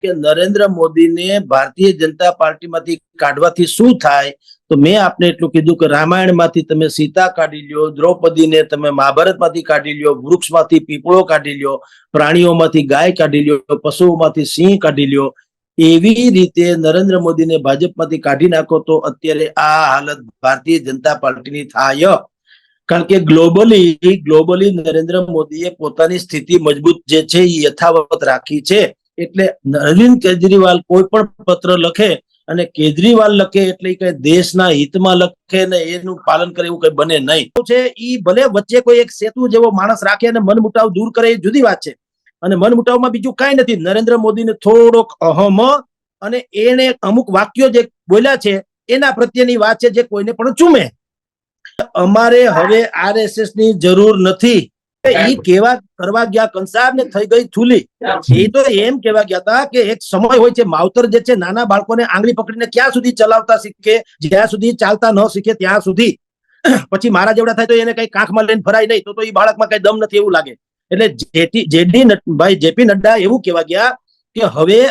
કે નરેન્દ્ર મોદીને ભારતીય જનતા પાર્ટીમાંથી કાઢવાથી શું થાય, તો મેં આપને એટલું કીધું કે રામાયણમાંથી તમે સીતા કાઢી લ્યો, દ્રૌપદીને તમે મહાભારતમાંથી કાઢી લ્યો, વૃક્ષમાંથી પીપળો કાઢી લ્યો, પ્રાણીઓમાંથી ગાય કાઢી લ્યો, પશુઓમાંથી સિંહ કાઢી લ્યો, એવી રીતે નરેન્દ્ર મોદીને ભાજપમાંથી કાઢી નાખો તો અત્યારે આ હાલત ભારતીય જનતા પાર્ટીની થાય. કારણ કે ગ્લોબલી નરેન્દ્ર મોદીએ પોતાની સ્થિતિ મજબૂત જે છે એ યથાવત રાખી છે. એટલે અરવિંદ કેજરીવાલ કોઈ પણ પત્ર લખે અને કેજરીવાલ લખે એટલે કે દેશના હિતમાં લખે ને એનું પાલન કરે એવું કઈ બને નહીં. છે ઈ ભલે વચ્ચે કોઈ એક સેતુ જેવો માણસ રાખે અને મનમુટાવ દૂર કરે એ જુદી વાત છે, અને મનમુટાવમાં બીજું કઈ નથી. નરેન્દ્ર મોદીને થોડોક અહમ અને એને અમુક વાક્યો જે બોલ્યા છે એના પ્રત્યેની વાત છે જે કોઈને પણ ચૂમે. અમારે હવે આરએસએસ ની જરૂર નથી. એ કેવા કરવા ગયા કંસાર ને થઈ ગઈ થૂલી. એ તો એમ કેવા ગયા હતા કે એક સમય હોય છે, માવતર જે છે નાના બાળકોને આંગળી પકડીને ક્યાં સુધી ચલાવતા શીખે, જ્યાં સુધી ચાલતા ન શીખે ત્યાં સુધી. પછી મારા જેવડા થાય તો એને કઈ કાંખમાં લઈને ફરાય નહીં, તો એ બાળકમાં કઈ દમ નથી એવું લાગે. એટલે જેપી નડ્ડા એવું કહેવા ગયા કે હવે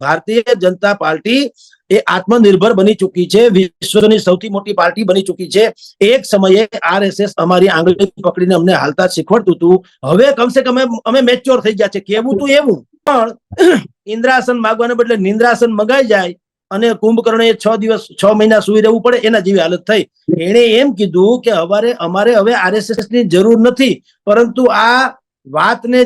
ભારતીય જનતા પાર્ટી એ આત્મનિર્ભર બની ચૂકી છે, વિશ્વની સૌથી મોટી પાર્ટી બની ચૂકી છે. એક સમયે આરએસએસ અમારી આંગળી પકડીને અમને હાલતા શીખવાડતું હતું, હવે કમસે કમ અમે મેચ્યોર થઈ ગયા છે. કેવું તું એવું પણ ઇન્દ્રાસન માગવાને બદલે નિંદ્રાસન મગાઈ જાય અને કુંભકર્ણે 6 મહિના સુઈ રહેવું પડે એના જેવી હાલત થઈ. એને એમ કીધું કે અમારે હવે આરએસએસ ની જરૂર નથી, પરંતુ આ વાતને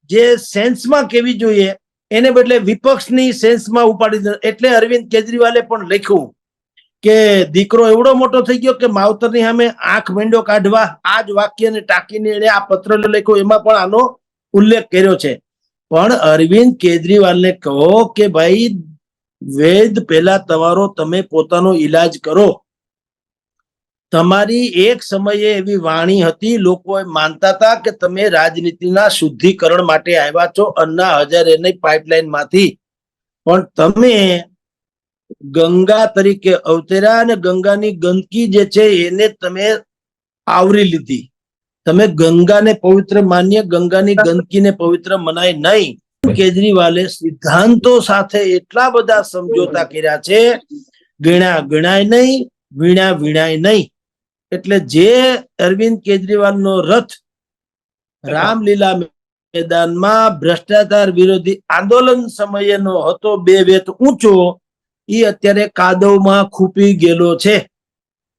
જે સેન્સમાં કેવી જોઈએ એને બદલે વિપક્ષની સેન્સમાં ઉપાડી. એટલે અરવિંદ કેજરીવાલે પણ લખ્યું કે દીકરો એવડો મોટો થઈ ગયો કે માવતરની સામે આંખ મીંડો કાઢવા. આ જ વાક્યને ટાંકીને એને આ પત્ર લખ્યો, એમાં પણ આનો ઉલ્લેખ કર્યો છે. પણ અરવિંદ કેજરીવાલને કહો કે ભાઈ વેદ પહેલા તમે પોતાનો ઈલાજ કરો. તમારી એક સમયે એવી વાણી હતી, લોકો માનતા હતા કે તમે રાજનીતિના શુદ્ધિકરણ માટે આવ્યા છો અન્ના હજારેની પાઇપલાઇન માંથી, પણ તમે ગંગા તરીકે અવતર્યા અને ગંગાની ગંદકી જે છે એને તમે આવરી લીધી. તમે ગંગાને પવિત્ર માન્ય, ગંગાની ગંદકીને પવિત્ર મનાય નહીં. કેજરીવાલે સિદ્ધાંતો સાથે એટલા બધા સમજોતા કર્યા છે, ગણાય નહીં, વીણાય નહીં. એટલે જે અરવિંદ કેજરીવાલનો રથ રામલીલા મેદાનમાં ભ્રષ્ટાચાર વિરોધી આંદોલન સમયનો હતો 2 વેત ઊંચો, એ અત્યારે કાદવમાં ખૂપી ગયેલો છે.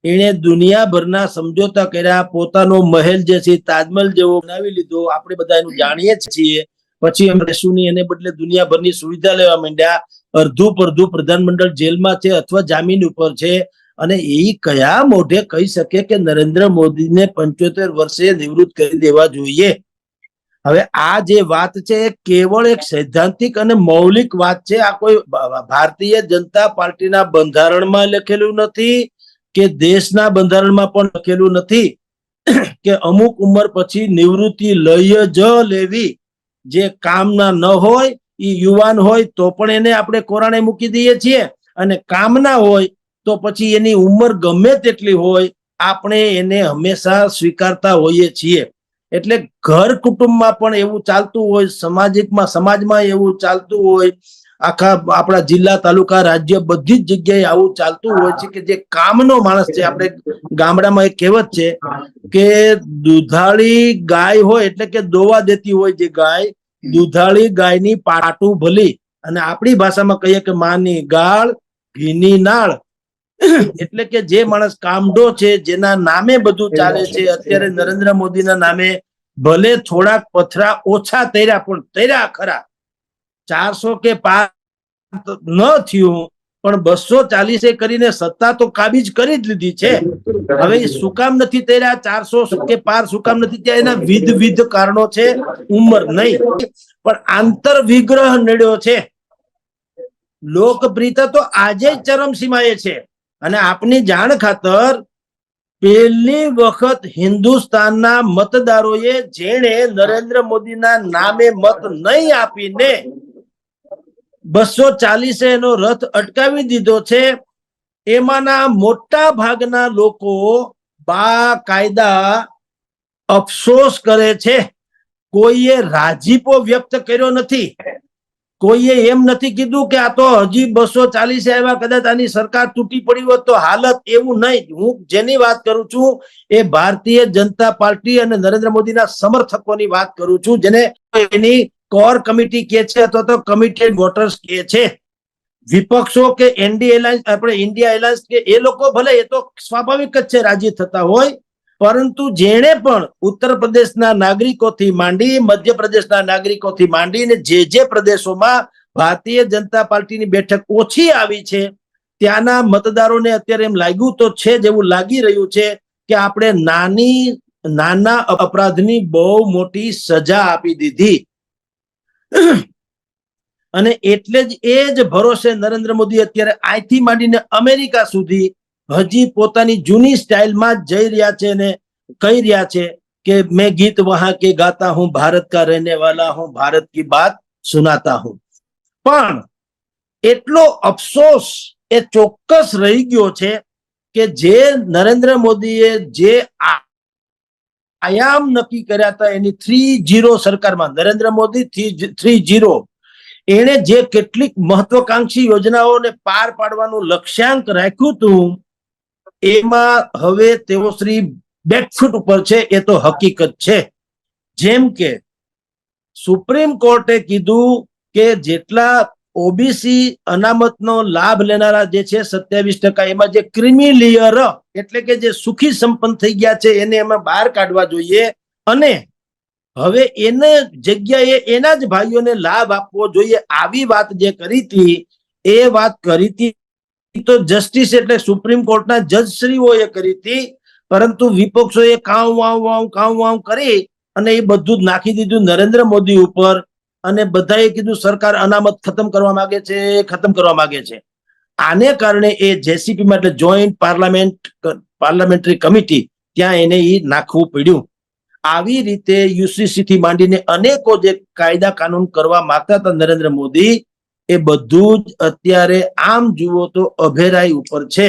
એને દુનિયાભરના સમજોતા કર્યા, પોતાનો મહેલ જે છે તાજમહેલ જેવો બનાવી લીધો. આપણે બધા એનું જાણીએ છીએ. પછી એને બદલે દુનિયાભરની સુવિધા લેવા માંડ્યા. અડધું પ્રધાનમંડળ જેલમાં છે અથવા જામીન ઉપર છે. અને એ કયા મોઢે કહી શકે કે નરેન્દ્ર મોદીને 75 વર્ષે નિવૃત્ત કરી દેવા જોઈએ? હવે આ જે વાત છે કેવળ એક સૈદ્ધાંતિક અને મૌલિક વાત છે. આ કોઈ ભારતીય જનતા પાર્ટીના બંધારણમાં લખેલું નથી કે દેશના બંધારણમાં પણ લખેલું નથી કે અમુક ઉંમર પછી નિવૃત્તિ લઈ જ લેવી. જે કામના ન હોય એ યુવાન હોય તો પણ એને આપણે કોરાણે મૂકી દઈએ છીએ, અને કામના હોય તો પછી એની ઉંમર ગમે તેટલી હોય આપણે એને હંમેશા સ્વીકારતા હોઈએ છીએ. એટલે ઘર કુટુંબમાં પણ એવું ચાલતું હોય, સમાજમાં એવું ચાલતું હોય, આખા આપણા જિલ્લા તાલુકા રાજ્ય બધી જ જગ્યાએ આવું ચાલતું હોય છે કે જે કામનો માણસ છે. આપણે ગામડામાં એક કહેવત છે કે દૂધાળી ગાય હોય એટલે કે દોવા દેતી હોય જે ગાય, દૂધાળી ગાયની પાટું ભલી, અને આપણી ભાષામાં કહીએ કે માની ગાળ ઘીની નાળ. એટલે કે જે માણસ કામડો છે, જેના નામે બધું ચાલે છે. અત્યારે નરેન્દ્ર મોદીના નામે ભલે થોડાક પથરા ઓછા તર્યા પણ તર્યા ખરા. 400 કે પાર ન થયું પણ 240 કરીને સત્તા તો કાબીજ કરી જ લીધી છે. હવે શું કામ નથી તર્યા, 400 કે પાર શું કામ નથી થયા? એના વિવિધ કારણો છે, ઉંમર નહીં પણ આંતર વિગ્રહ નડ્યો છે. લોકપ્રિયતા તો આજે ચરમસીમાએ છે. અને આપની જાણ ખાતર પહેલી વખત હિન્દુસ્તાનના મતદારોએ જેણે નરેન્દ્ર મોદીના નામે મત નહીં આપીને 240 એનો રથ અટકાવી દીધો છે. એમાંના મોટા ભાગના લોકો બાકાયદા અફસોસ કરે છે. કોઈએ રાજીપો વ્યક્ત કર્યો નથી, કોઈએ એમ નથી કીધું કે આ તો હજી 240 આવ્યા, કદાચ આની સરકાર તૂટી પડી હોત તો હાલત, એવું નહીં. હું જેની વાત કરું છું એ ભારતીય જનતા પાર્ટી અને નરેન્દ્ર મોદીના સમર્થકોની વાત કરું છું, જેને એની કોર કમિટી કે છે અથવા તો કમિટેડ વોટર્સ કે છે. વિપક્ષો કે એનડીએ એલાયન્સ, આપણે ઇન્ડિયા એલાયન્સ કે એ લોકો ભલે, એ તો સ્વાભાવિક જ છે રાજી થતા હોય, પરંતુ જેણે પણ ઉત્તર પ્રદેશના નાગરિકોથી માંડી મધ્યપ્રદેશના નાગરિકોથી માંડીને જે પ્રદેશોમાં ભારતીય જનતા પાર્ટીની બેઠક ઓછી આવી છે ત્યાંના મતદારોને અત્યારે એમ લાગ્યું તો છે, જેવું લાગી રહ્યું છે કે આપણે નાના અપરાધની બહુ મોટી સજા આપી દીધી. અને એટલે જ એ જ ભરોસે નરેન્દ્ર મોદી અત્યારે અહીંથી માંડીને અમેરિકા સુધી હજી પોતાની જૂની સ્ટાઇલમાં જ જઈ રહ્યા છે અને કહી રહ્યા છે કે મેં ગીત વહાં કે ગાતા હું, ભારત કા રહેને વાલા હું, ભારત કી બાત સુનાતા હું. પણ એટલો અફસોસ એ ચોક્કસ રહી ગયો છે કે જે નરેન્દ્ર મોદીએ જે આયામ નક્કી કર્યા હતા એની 3-0 સરકારમાં, નરેન્દ્ર મોદી 3-0, એને જે કેટલીક મહત્વકાંક્ષી યોજનાઓને પાર પાડવાનું લક્ષ્યાંક રાખ્યું હતું એમાં હવે તેઓ શ્રી બેકફૂટ ઉપર છે, એ તો હકીકત છે. જેમ કે સુપ્રીમ કોર્ટે કીધું કે જેટલા ઓબીસી અનામતનો લાભ લેનારા જે છે 27%, એમાં જે ક્રિમી લેયર એટલે કે જે સુખી સંપન્ન થઈ ગયા છે એને એમાં બહાર કાઢવા જોઈએ અને હવે એને જગ્યાએ એના જ ભાઈઓને લાભ આપવો જોઈએ. આવી વાત જે કરી હતી એ વાત કરી હતી તો જસ્ટિસ એટલે સુપ્રીમ કોર્ટના જજશ્રીઓએ કરી હતી, પરંતુ વિપક્ષોએ કાવ વાવ કરી અને એ બધું જ નાખી દીધું નરેન્દ્ર મોદી ઉપર અને બધાએ કીધું સરકાર અનામત ખતમ કરવા માંગે છે. આને કારણે એ જેસીપીમાં એટલે જોઈન્ટ પાર્લામેન્ટરી કમિટી, ત્યાં એને એ નાખવું પડ્યું. આવી રીતે યુસીસી થી માંડીને અનેકો જે કાયદા કાનૂન કરવા માંગતા હતા નરેન્દ્ર મોદી, એ બધું જ અત્યારે આમ જુઓ તો અભેરાઈ ઉપર છે.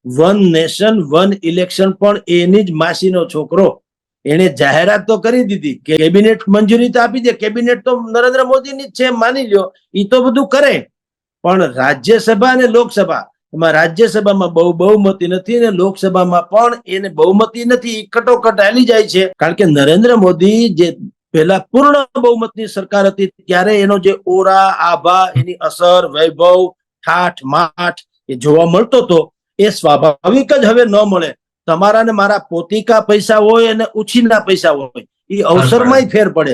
વન નેશન વન ઇલેક્શન પણ એની જ માસીનો છોકરો, એને જાહેરાત તો કરી દીધી, કેબિનેટ મંજૂરી તો આપી દે, કેબિનેટ તો નરેન્દ્ર મોદીની જ છે માની લ્યો, એ તો બધું કરે, પણ રાજ્યસભા અને લોકસભા, એમાં રાજ્યસભામાં બહુમતી નથી ને લોકસભામાં પણ એને બહુમતી નથી, કટોકટ હાલી જાય છે. કારણ કે નરેન્દ્ર મોદી જે પહેલા પૂર્ણ બહુમતની સરકાર હતી ત્યારે એનો જે ઓરા, આભા, એની અસર, વૈભવ, ઠાઠ માઠ એ જોવા મળતો હતો, એ સ્વાભાવિક જ હવે ન મળે. તમારા ને મારા પોતિકા પૈસા હોય અને ઉછીના પૈસા હોય, એ અવસરમાં ફેર પડે.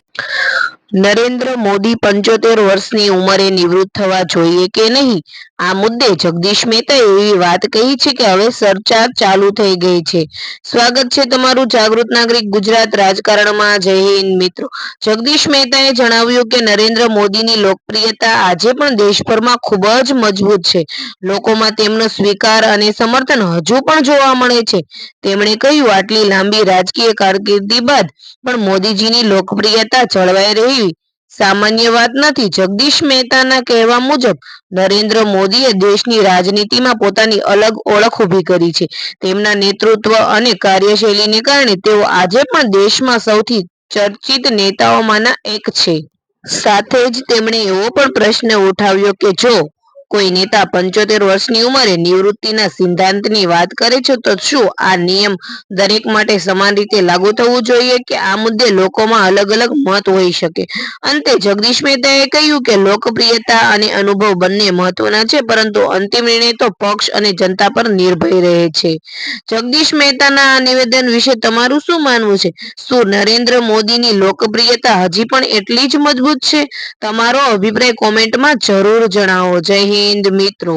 નરેન્દ્ર મોદી 75 વર્ષની ઉંમરે નિવૃત્ત થવા જોઈએ કે નહીં, આ મુદ્દે જગદીશ મહેતાએ એવી વાત કહી છે કે હવે ચર્ચા ચાલુ થઈ ગઈ છે. સ્વાગત છે તમારું જાગૃત નાગરિક ગુજરાત રાજકારણમાં. જય હિન્દ મિત્રો. જગદીશ મહેતાએ જણાવ્યું કે નરેન્દ્ર મોદીની લોકપ્રિયતા આજે પણ દેશભરમાં ખૂબ જ મજબૂત છે. લોકોમાં તેમનો સ્વીકાર અને સમર્થન હજુ પણ જોવા મળે છે. તેમણે કહ્યું, આટલી લાંબી રાજકીય કારકિર્દી બાદ પણ મોદીજીની લોકપ્રિયતા જળવાઈ રહી સામાન્ય વાત નથી. જગદીશ મહેતાના કહેવા મુજબ નરેન્દ્ર મોદીએ દેશની રાજનીતિમાં પોતાની અલગ ઓળખ ઊભી કરી છે. તેમના નેતૃત્વ અને કાર્યશૈલીને કારણે તેઓ આજે પણ દેશમાં સૌથી ચર્ચિત નેતાઓમાંના એક છે. સાથે જ તેમણે એવો પણ પ્રશ્ન ઉઠાવ્યો કે જો કોઈ નેતા 75 વર્ષની ઉંમરે નિવૃત્તિના સિદ્ધાંતની વાત કરે છે તો શું આ નિયમ દરેક માટે સમાન રીતે લાગુ થવું જોઈએ કે આ મુદ્દે લોકોમાં અલગ અલગ મત હોઈ શકે. અંતે જગદીશ મહેતાએ કહ્યું કે લોકપ્રિયતા અને અનુભવ બંને મહત્વના છે, પરંતુ અંતિમ નિર્ણય તો પક્ષ અને જનતા પર નિર્ભય રહે છે. જગદીશ મહેતાના આ નિવેદન વિશે તમારું શું માનવું છે? શું નરેન્દ્ર મોદીની લોકપ્રિયતા હજી પણ એટલી જ મજબૂત છે? તમારો અભિપ્રાય કોમેન્ટમાં જરૂર જણાવો. જય હિન્દ મિત્રો.